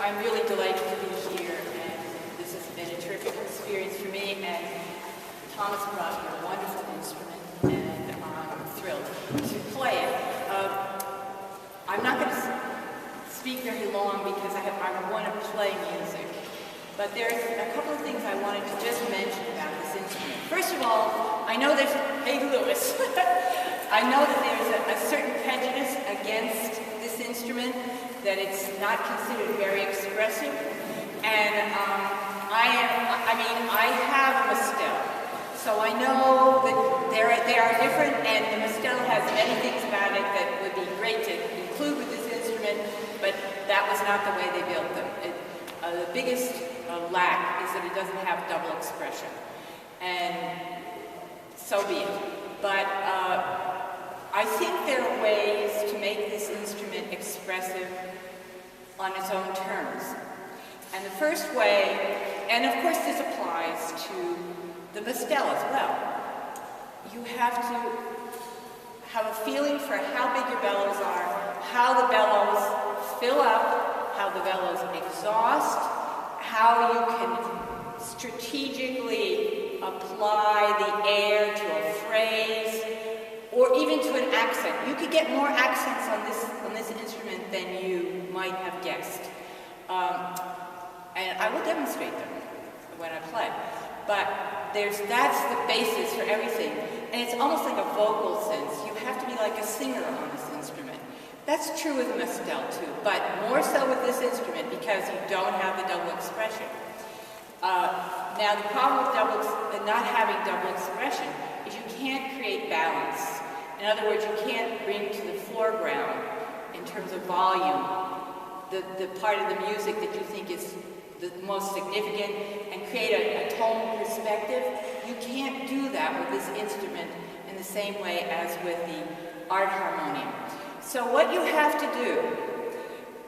I'm really delighted to be here, and this has been a terrific experience for me, and Thomas brought me a wonderful instrument, and I'm thrilled to play it. I'm not going to speak very long because I want to play music, but there's a couple of things I wanted to just mention about this instrument. First of all, I know there's, hey Lewis, I know that there's a certain prejudice against this instrument, that it's not considered very expressive, and I have a Mostel, so I know that they are different, and the Mostel has many things about it that would be great to include with this instrument, but that was not the way they built them. The biggest lack is that it doesn't have double expression, and so be it. But I think there are ways to make this instrument expressive on its own terms. And the first way, and of course this applies to the Mostel as well, you have to have a feeling for how big your bellows are, how the bellows fill up, how the bellows exhaust, how you can strategically apply the air to a phrase, or even to an accent. You could get more accents on this instrument than you might have guessed. And I will demonstrate them when I play. But that's the basis for everything. And it's almost like a vocal sense. You have to be like a singer on this instrument. That's true with the Mostel too, but more so with this instrument because you don't have the double expression. Now the problem with not having double expression is you can't create balance. In other words, you can't bring to the foreground, in terms of volume, the part of the music that you think is the most significant and create a tonal perspective. You can't do that with this instrument in the same way as with the Artis Harmonium. So what you have to do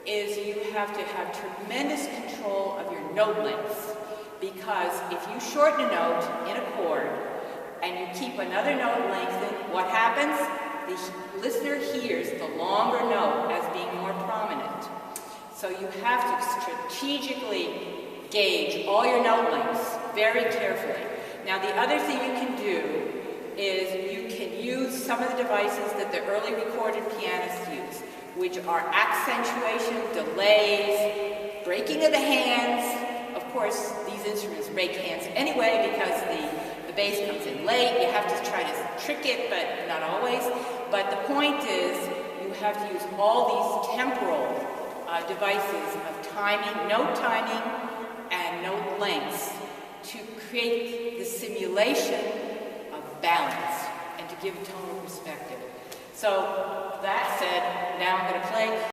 is you have to have tremendous control of your note lengths, because if you shorten a note in a chord and you keep another note lengthened, what happens? The listener hears the longer note as being more prominent. So you have to strategically gauge all your note lengths very carefully. Now the other thing you can do is you can use some of the devices that the early recorded pianists used, which are accentuation, delays, breaking of the hands. Of course, these instruments break hands anyway because the bass comes in late. You have to try to trick it, but not always. But the point is, you have to use all these temporal devices of timing, note timing, and note lengths to create the simulation of balance and to give a tonal perspective. So that said, now I'm going to play